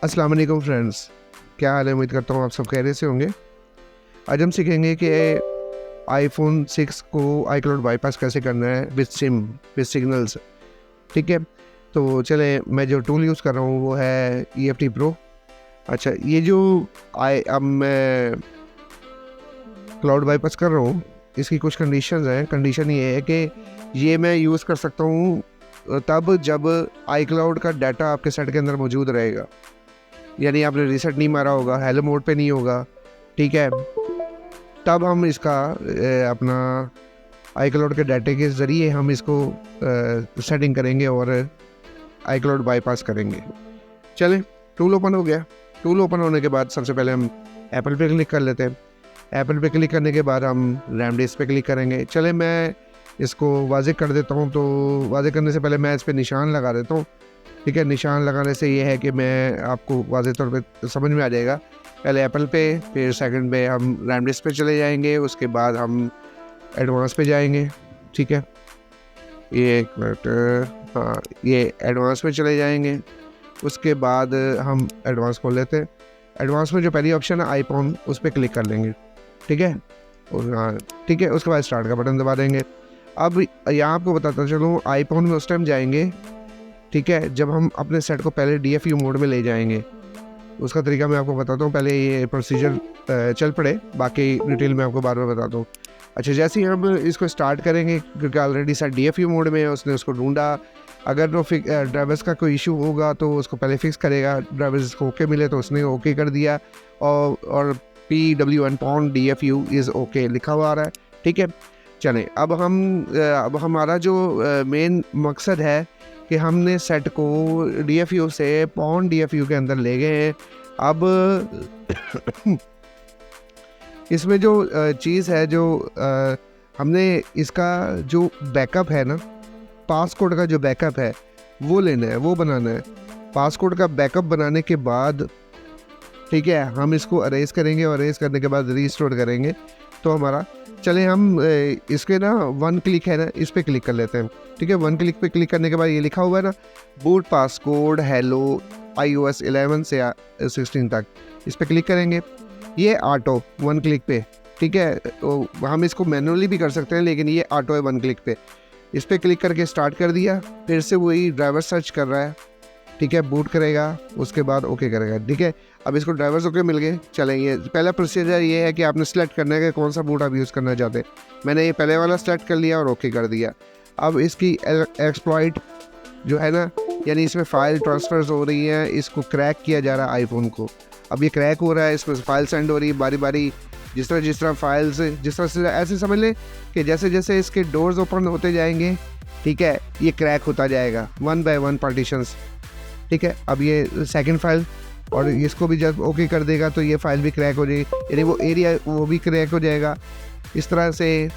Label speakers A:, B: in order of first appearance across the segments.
A: अस्सलाम वालेकुम फ्रेंड्स, क्या हाल है? उम्मीद करता हूँ आप सब खैरियत से होंगे। आज हम सीखेंगे कि आईफोन 6 को आईक्लाउड बाईपास कैसे करना है विद सिग्नल्स। ठीक है, तो चले मैं जो टूल यूज़ कर रहा हूँ वो है EFT प्रो। अच्छा, ये जो अब मैं क्लाउड बाईपास कर रहा हूँ, इसकी कुछ कंडीशंस हैं। कंडीशन ये है कि ये मैं यूज़ कर सकता हूँ तब जब आईक्लाउड का डाटा आपके सेट के अंदर मौजूद रहेगा, यानी आपने रीसेट नहीं मारा होगा, हेलो मोड पे नहीं होगा। ठीक है, तब हम इसका अपना आईक्लाउड के डाटे के ज़रिए हम इसको सेटिंग करेंगे और आईक्लाउड बाईपास करेंगे। चलें, टूल ओपन हो गया। टूल ओपन होने के बाद सबसे पहले हम एप्पल पे क्लिक कर लेते हैं। एप्पल पे क्लिक करने के बाद हम रेमडीज पे क्लिक करेंगे। चले मैं इसको वाज़े कर देता हूँ। तो वाज़े करने से पहले मैं इस पर निशान लगा देता हूँ। ठीक है, निशान लगाने से ये है कि मैं आपको वाज़े तौर पे समझ में आ जाएगा। पहले एप्पल पे, फिर सेकंड पे हम रेमडीज पे चले जाएंगे, उसके बाद हम एडवांस पे जाएंगे। ठीक है, ये एक मिनट, हाँ, ये एडवांस पे चले जाएंगे। उसके बाद हम एडवांस खोल लेते हैं। एडवांस में जो पहली ऑप्शन है आईफोन, उस पर क्लिक कर लेंगे। ठीक है, और हाँ ठीक है, उसके बाद स्टार्ट का बटन दबा देंगे। अब यहाँ आपको बताता चलूँ, आईफोन में उस टाइम जाएंगे, ठीक है, जब हम अपने सेट को पहले DFU मोड में ले जाएंगे। उसका तरीका मैं आपको बताता हूँ, पहले ये प्रोसीजर चल पड़े, बाकी डिटेल मैं आपको बाद में बताता हूँ। अच्छा, जैसे ही हम इसको स्टार्ट करेंगे, क्योंकि ऑलरेडी सेट DFU मोड में है, उसने उसको ढूंढा। अगर वो ड्राइवर्स का कोई इशू होगा तो उसको पहले फिक्स करेगा। ड्राइवर्स को ओके मिले तो उसने ओके कर दिया, और PW1 pawn DFU is okay लिखा हुआ आ रहा है। ठीक है, चलें, अब हमारा जो मेन मकसद है कि हमने सेट को DFU से पॉन DFU के अंदर ले गए हैं। अब इसमें जो चीज़ है, जो हमने इसका जो बैकअप है ना, पासकोड का जो बैकअप है वो लेना है, वो बनाना है। पासकोड का बैकअप बनाने के बाद, ठीक है, हम इसको अरेज करेंगे और अरेज करने के बाद रीस्टोर करेंगे तो हमारा। चले हम इसके ना 1 क्लिक है ना, इस पर क्लिक कर लेते हैं। ठीक है, 1 क्लिक पे क्लिक करने के बाद ये लिखा हुआ है ना, बूट पासकोड हेलो iOS 11 से 16 तक, इस पर क्लिक करेंगे। ये ऑटो 1 क्लिक पे, ठीक है, तो हम इसको मैनुअली भी कर सकते हैं, लेकिन ये ऑटो है 1 क्लिक पे। इस पर क्लिक करके स्टार्ट कर दिया, फिर से वही ड्राइवर सर्च कर रहा है। ठीक है, बूट करेगा, उसके बाद ओके करेगा। ठीक है, अब इसको ड्राइवर्स ओके मिल गए। चलेंगे, पहला प्रोसीजर ये है कि आपने सेलेक्ट करना है कि कौन सा बूट आप यूज़ करना चाहते हैं। मैंने ये पहले वाला सेलेक्ट कर लिया और ओके कर दिया। अब इसकी एक्सप्लॉइट जो है ना, यानी इसमें फ़ाइल ट्रांसफर्स हो रही हैं, इसको क्रैक किया जा रहा है आईफोन को। अब ये क्रैक हो रहा है, इसमें फाइल सेंड हो रही है बारी बारी, जिस तरह फाइल्स, जिस तरह से ऐसे समझ लें कि जैसे जैसे इसके डोर्स ओपन होते जाएंगे, ठीक है, ये क्रैक होता जाएगा 1 बाय 1 पार्टीशंस। ठीक है, अब ये सेकंड फाइल, और इसको भी जब ओके कर देगा तो ये फाइल भी क्रैक हो जाएगी, यानी वो एरिया वो भी क्रैक हो जाएगा। इस तरह से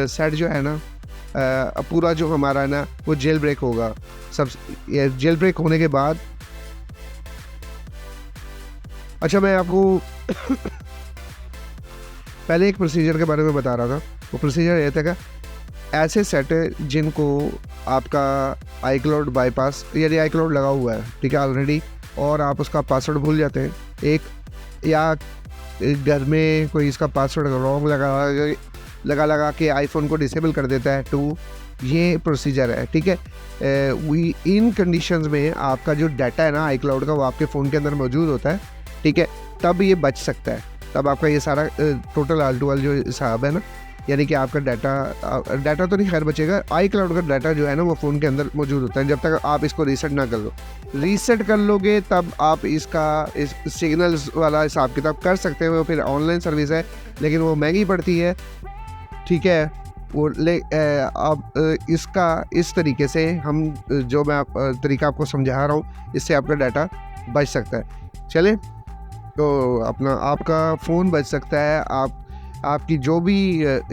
A: सेट जो है ना, पूरा जो हमारा है ना, वो जेल ब्रेक होगा। सब ये जेल ब्रेक होने के बाद, अच्छा मैं आपको पहले एक प्रोसीजर के बारे में बता रहा था। वो प्रोसीजर ये था कि ऐसे सेट है जिनको आपका आईक्लाउड बाईपास, यानी आईक्लाउड लगा हुआ है, ठीक है, ऑलरेडी, और आप उसका पासवर्ड भूल जाते हैं, एक या घर में कोई इसका पासवर्ड रॉन्ग लगा के आईफोन को डिसेबल कर देता है। 2 ये प्रोसीजर है। ठीक है, इन कंडीशंस में आपका जो डाटा है ना आईक्लाउड का, वो आपके फ़ोन के अंदर मौजूद होता है। ठीक है, तब ये बच सकता है, तब आपका ये सारा टोटल आल टू आल जो हिसाब है ना, यानी कि आपका डाटा तो नहीं खैर बचेगा, iCloud का डाटा जो है ना वो फ़ोन के अंदर मौजूद होता है जब तक आप इसको रीसेट ना कर लो। रीसेट कर लोगे तब आप इस सिग्नल्स वाला हिसाब किताब कर सकते हो। फिर ऑनलाइन सर्विस है, लेकिन वो महंगी पड़ती है। ठीक है, वो अब इसका इस तरीके से हम जो मैं तरीका आपको समझा रहा हूँ, इससे आपका डाटा बच सकता है। चले, तो अपना आपका फ़ोन बच सकता है, आपकी जो भी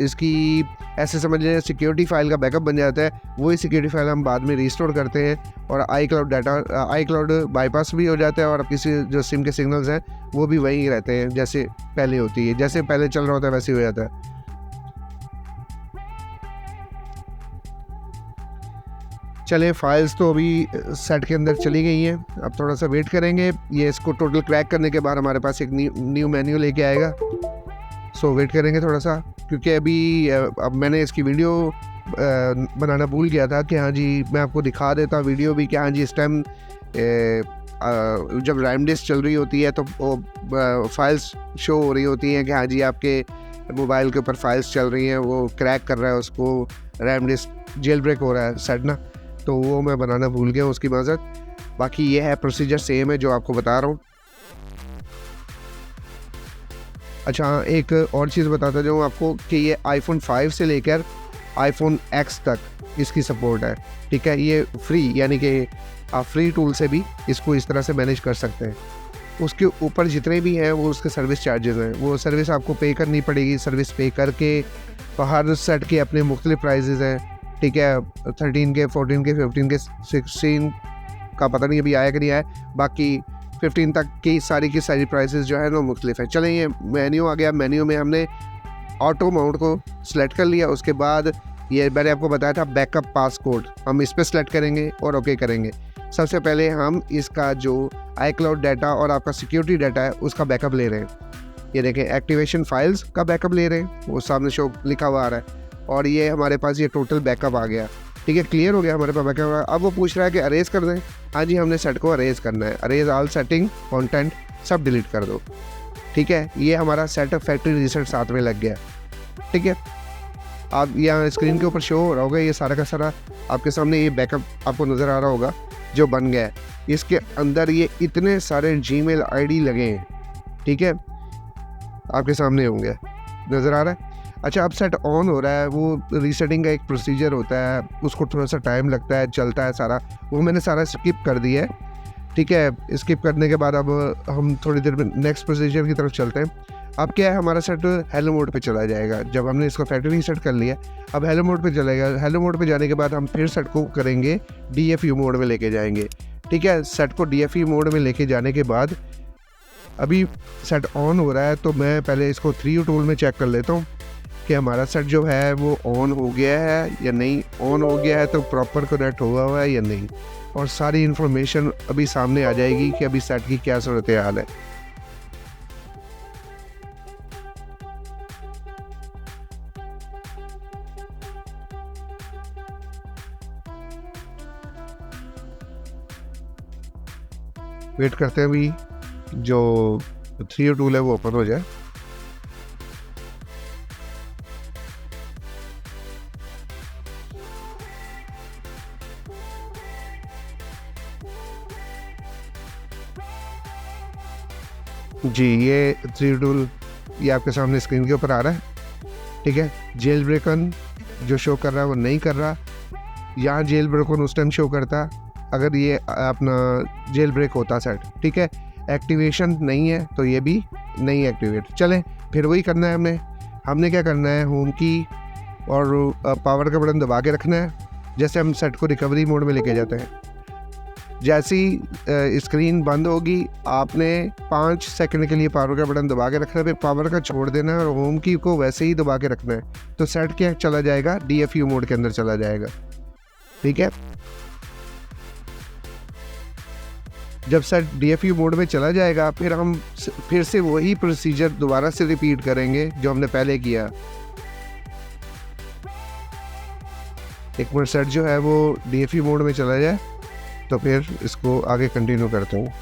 A: इसकी ऐसे समझ लें सिक्योरिटी फाइल का बैकअप बन जाता है। वही सिक्योरिटी फाइल हम बाद में रिस्टोर करते हैं और आईक्लाउड बाईपास भी हो जाता है, और किसी जो सिम के सिग्नल्स हैं वो भी वहीं रहते हैं जैसे पहले होती है, जैसे पहले चल रहा होता है वैसे ही हो जाता है। चले फाइल्स तो अभी सेट के अंदर चली गई हैं, अब थोड़ा सा वेट करेंगे। ये इसको टोटल क्रैक करने के बाद हमारे पास एक न्यू मेन्यू लेके आएगा। सो वेट करेंगे थोड़ा सा, क्योंकि अभी अब मैंने इसकी वीडियो बनाना भूल गया था कि हाँ जी मैं आपको दिखा देता वीडियो भी कि हाँ जी इस टाइम जब रैम डिस्क चल रही होती है तो वो फाइल्स शो हो रही होती हैं कि हाँ जी आपके मोबाइल के ऊपर फाइल्स चल रही हैं, वो क्रैक कर रहा है उसको, रैम डिस्क जेल ब्रेक हो रहा है सेट ना, तो वो मैं बनाना भूल गया, उसकी माजरत। बाकी ये है प्रोसीजर सेम है जो आपको बता रहा हूँ। अच्छा एक और चीज़ बताता जाऊँ आपको कि ये iPhone 5 से लेकर iPhone X तक इसकी सपोर्ट है, ठीक है। ये फ्री यानी कि आप फ्री टूल से भी इसको इस तरह से मैनेज कर सकते हैं। उसके ऊपर जितने भी हैं वो उसके सर्विस चार्जेस हैं, वो सर्विस आपको पे करनी पड़ेगी। सर्विस पे करके तो हर सेट के अपने मुख्तलिफ प्राइजेज़ हैं, ठीक है। 13 के, 14 के, 15 के, 16 का पता नहीं अभी आया कि नहीं आया, बाकी 15 तक की सारी प्राइसेस जो है ना मुख्तलिफ है। चलें ये मेन्यू आ गया, मेन्यू में हमने ऑटो माउंट को सिलेक्ट कर लिया। उसके बाद ये मैंने आपको बताया था बैकअप पासकोड, हम इस पर सिलेक्ट करेंगे और ओके करेंगे। सबसे पहले हम इसका जो iCloud डाटा और आपका सिक्योरिटी डाटा है उसका बैकअप ले रहे हैं। ये देखें एक्टिवेशन फाइल्स का बैकअप ले रहे हैं, वो सामने शो लिखा हुआ आ रहा है, और ये हमारे पास ये टोटल बैकअप आ गया, ठीक है। क्लियर हो गया हमारे पास बैकअप। अब वो पूछ रहा है कि अरेज कर दें, हाँ जी हमने सेट को अरेज करना है। अरेज ऑल सेटिंग कंटेंट सब डिलीट कर दो, ठीक है। ये हमारा सेट फैक्ट्री रीसेट साथ में लग गया, ठीक है। आप यहाँ स्क्रीन के ऊपर शो हो रहा होगा ये सारा का सारा आपके सामने, ये बैकअप आपको नज़र आ रहा होगा जो बन गया है। इसके अंदर ये इतने सारे Gmail ID लगे हैं, ठीक है, आपके सामने होंगे, नज़र आ रहा है। अच्छा अब सेट ऑन हो रहा है, वो रीसेटिंग का एक प्रोसीजर होता है, उसको थोड़ा सा टाइम लगता है, चलता है सारा, वो मैंने सारा स्किप कर दिया है, ठीक है। स्किप करने के बाद अब हम थोड़ी देर में नेक्स्ट प्रोसीजर की तरफ चलते हैं। अब क्या है, हमारा सेट हेलो मोड पे चला जाएगा। जब हमने इसको फैक्ट्री रीसेट कर लिया, अब हेलो मोड पे चलेगा। हेलो मोड पे जाने के बाद हम फिर सेट को करेंगे DFU मोड में लेके जाएंगे, ठीक है। सेट को DFU मोड में लेके जाने के बाद अभी सेट ऑन हो रहा है, तो मैं पहले इसको 3U टूल में चेक कर लेता हूँ कि हमारा सेट जो है वो ऑन हो गया है या नहीं। ऑन हो गया है तो प्रॉपर कनेक्ट हुआ है या नहीं, और सारी इन्फॉर्मेशन अभी सामने आ जाएगी कि अभी सेट की क्या सूरत हाल है। वेट करते हैं अभी जो 3U टूल है वो ओपन हो जाए। जी ये 3U टूल ये आपके सामने स्क्रीन के ऊपर आ रहा है, ठीक है। जेल ब्रेकन जो शो कर रहा है वो नहीं कर रहा, यहाँ जेल ब्रेकन उस टाइम शो करता अगर ये अपना जेल ब्रेक होता सेट, ठीक है। एक्टिवेशन नहीं है तो ये भी नहीं एक्टिवेट। चलें फिर वही करना है हमने क्या करना है, होम की और पावर का बटन दबा के रखना है, जैसे हम सेट को रिकवरी मोड में लेके जाते हैं। जैसी स्क्रीन बंद होगी आपने 5 सेकंड के लिए पावर का बटन दबा के रखना है, फिर पावर का छोड़ देना है और होम की को वैसे ही दबा के रखना है, तो सेट क्या चला जाएगा, DFU मोड के अंदर चला जाएगा, ठीक है। जब सेट DFU मोड में चला जाएगा फिर हम फिर से वही प्रोसीजर दोबारा से रिपीट करेंगे जो हमने पहले किया। एक मिनट सेट जो है वो DFU मोड में चला जाए तो फिर इसको आगे कंटिन्यू करते हैं।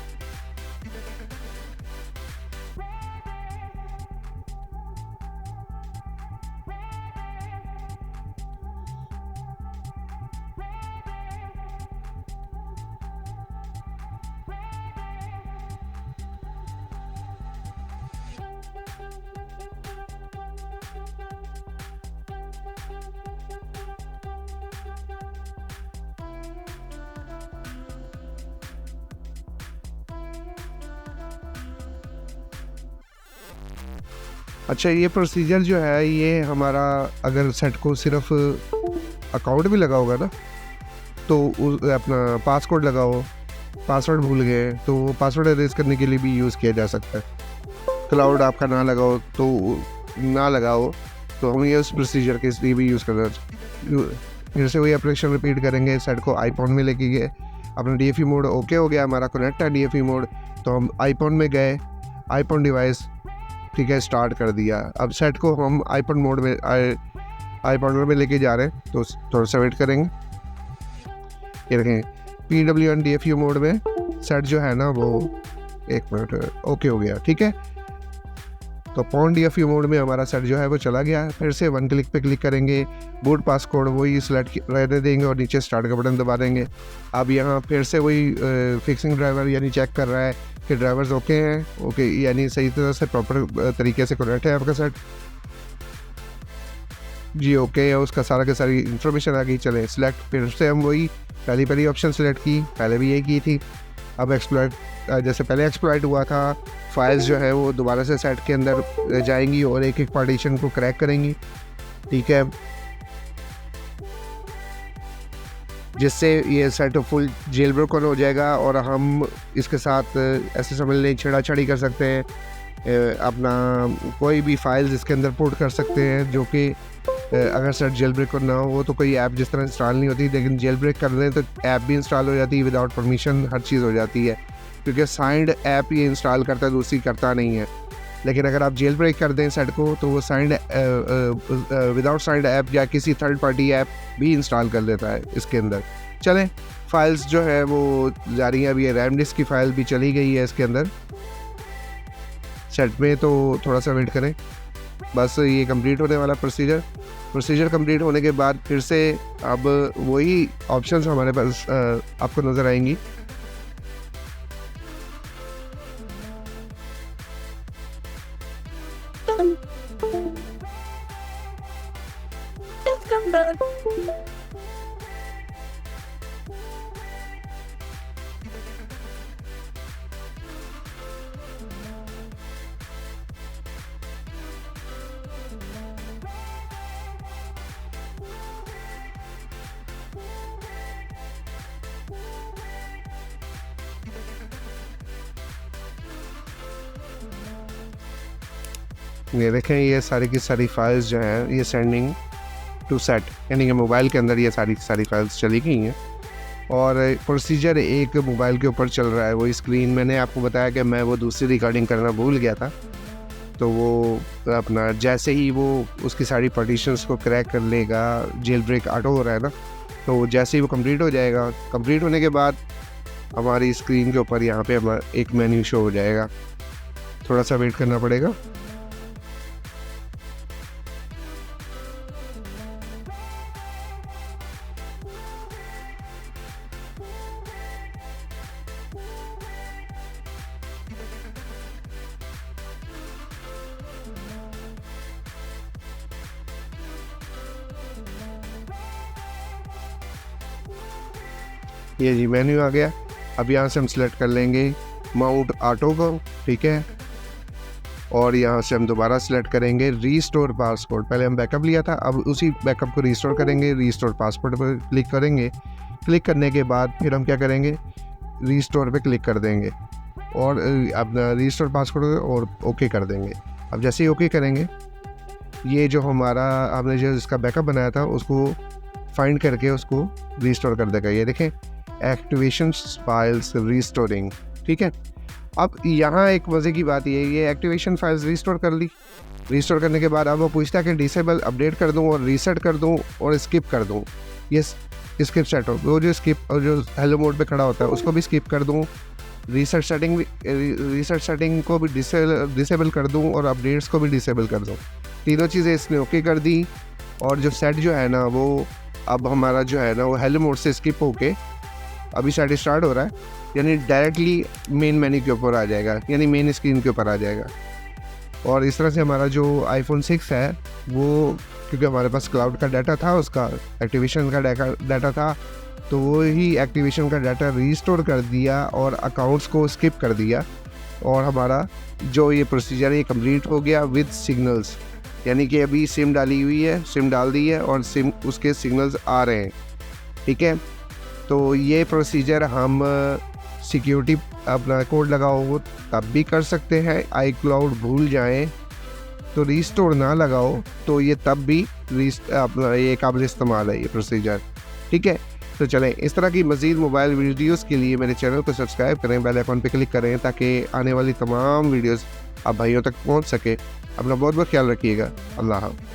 A: अच्छा ये प्रोसीजर जो है ये हमारा अगर सेट को सिर्फ अकाउंट भी लगा होगा ना, तो अपना पासवर्ड लगा हो, पासवर्ड भूल गए तो वो पासवर्ड अरेज करने के लिए भी यूज़ किया जा सकता है। क्लाउड आपका ना लगा हो तो ना लगा हो तो हम ये उस प्रोसीजर के लिए भी यूज़ करना फिर से वही ऑपरेशन रिपीट करेंगे, सेट को आईफोन में लेके गए, अपना DFE मोड ओके हो गया, हमारा कनेक्ट है DFE मोड, तो हम आईफोन में गए, आईफोन डिवाइस ठीक है स्टार्ट कर दिया। अब सेट को हम आईफोन मोड में आईफोन में लेके जा रहे हैं, तो थोड़ा सा वेट करेंगे। ये देखें PWM DFE मोड में सेट जो है ना वो 1 मिनट ओके हो गया, ठीक है। तो पॉन DFE मोड में हमारा सेट जो है वो चला गया। फिर से 1 क्लिक पे क्लिक करेंगे, बूट पास कोड वही सेलेक्ट रहने देंगे और नीचे स्टार्ट का बटन दबा देंगे। अब यहाँ फिर से वही फिक्सिंग ड्राइवर यानी चेक कर रहा है कि ड्राइवर्स ओके हैं, ओके यानी सही तरह से प्रॉपर तरीके से कनेक्ट है आपका सेट जी, ओके है, उसका सारा के सारी इन्फॉर्मेशन आ गई। चले सिलेक्ट, फिर से हम वही पहली ऑप्शन सेलेक्ट की, पहले भी यही की थी। अब एक्सप्लॉइट, जैसे पहले एक्सप्लॉइट हुआ था, फाइल्स जो है वो दोबारा से सेट के अंदर जाएंगी और एक एक पार्टीशन को क्रैक करेंगी, ठीक है, जिससे ये सेट फुल जेल ब्रोकन हो जाएगा और हम इसके साथ ऐसे समझ लें छेड़ाछाड़ी कर सकते हैं, अपना कोई भी फाइल्स इसके अंदर पुट कर सकते हैं, जो कि अगर सेट जेल ब्रेक ना हो तो कोई ऐप जिस तरह इंस्टॉल नहीं होती, लेकिन जेल ब्रेक कर दें तो ऐप भी इंस्टॉल हो जाती है, विदाउट परमिशन हर चीज़ हो जाती है, क्योंकि साइंड ऐप ये इंस्टॉल करता है, दूसरी करता नहीं है। लेकिन अगर आप जेल ब्रेक कर दें सेट को तो वो साइंड विदाउट साइंड ऐप या किसी थर्ड पार्टी ऐप भी इंस्टॉल कर लेता है इसके अंदर। चलें, फाइल्स जो है वो जा रही हैं, अभी ये रैम डिस्क की फाइल भी चली गई है इसके अंदर सेट में, तो थोड़ा सा वेट करें, बस ये कंप्लीट होने वाला प्रोसीजर कंप्लीट होने के बाद फिर से अब वही ऑप्शंस हमारे पास आपको नज़र आएंगी। ये देखें, ये सारी की सारी फाइल्स जो हैं ये सेंडिंग टू सेट, यानी कि मोबाइल के अंदर ये सारी फाइल्स चली गई हैं और प्रोसीजर एक मोबाइल के ऊपर चल रहा है। वही स्क्रीन मैंने आपको बताया कि मैं वो दूसरी रिकॉर्डिंग करना भूल गया था, तो वो अपना जैसे ही वो उसकी सारी पार्टीशंस को क्रैक कर लेगा, जेल ब्रेक ऑटो हो रहा है ना, तो जैसे ही वो कंप्लीट हो जाएगा, कंप्लीट होने के बाद हमारी स्क्रीन के ऊपर यहाँ पे हमारा एक मेन्यू शो हो जाएगा। थोड़ा सा वेट करना पड़ेगा। ये जी मेन्यू आ गया। अब यहाँ से हम सिलेक्ट कर लेंगे माउंट ऑटो को, ठीक है, और यहाँ से हम दोबारा सिलेक्ट करेंगे रीस्टोर पासवर्ड। पहले हम बैकअप लिया था, अब उसी बैकअप को रीस्टोर करेंगे, रीस्टोर पासवर्ड पर क्लिक करेंगे। क्लिक करने के बाद फिर हम क्या करेंगे, रीस्टोर पे क्लिक कर देंगे और अपना रीस्टोर पासवर्ड और ओके कर देंगे। अब जैसे ही ओके करेंगे, ये जो हमारा हमने जो इसका बैकअप बनाया था उसको फाइंड करके उसको रीस्टोर कर देगा। ये देखें, एक्टिवेशन फाइल्स रीस्टोरिंग, ठीक है। अब यहाँ एक मज़े की बात ये एक्टिवेशन फाइल्स रीस्टोर कर ली। रीस्टोर करने के बाद अब वो पूछता है कि डिसेबल अपडेट कर दूँ और रीसेट कर दूँ और स्किप कर दूँ। ये स्किप सेट हो, वो जो स्किप और जो हेलो मोड पे खड़ा होता है उसको भी स्किप कर दूँ, रीसेट सेटिंग को भी डिसेबल कर दूँ और अपडेट्स को भी डिसेबल कर दूँ। तीनों चीज़ें इसने ओके कर दी और जो सेट जो है ना वो अब हमारा जो है ना वो हेलो मोड से स्किप होके अभी सेट स्टार्ट हो रहा है, यानी डायरेक्टली मेन मेन्यू के ऊपर आ जाएगा, यानी मेन स्क्रीन के ऊपर आ जाएगा। और इस तरह से हमारा जो iPhone 6 है वो, क्योंकि हमारे पास क्लाउड का डाटा था, उसका एक्टिवेशन का डाटा था, तो वो ही एक्टिवेशन का डाटा रीस्टोर कर दिया और अकाउंट्स को स्किप कर दिया और हमारा जो ये प्रोसीजर है ये कंप्लीट हो गया विद सिग्नल्स, यानी कि अभी सिम डाली हुई है, सिम डाल दी है और सिम उसके सिग्नल्स आ रहे हैं, ठीक है। तो ये प्रोसीजर हम सिक्योरिटी अपना कोड लगाओ वो तब भी कर सकते हैं, iCloud भूल जाएं तो रीस्टोर ना लगाओ तो ये तब भी अपना ये काबिल इस्तेमाल है ये प्रोसीजर, ठीक है। तो चलें, इस तरह की मज़ीद मोबाइल वीडियोज़ के लिए मेरे चैनल को सब्सक्राइब करें, बेल आइकन पे क्लिक करें ताकि आने वाली तमाम वीडियोज़ आप भाइयों तक पहुँच सके। अपना बहुत बहुत ख्याल रखिएगा। अल्लाह हाफ़िज़।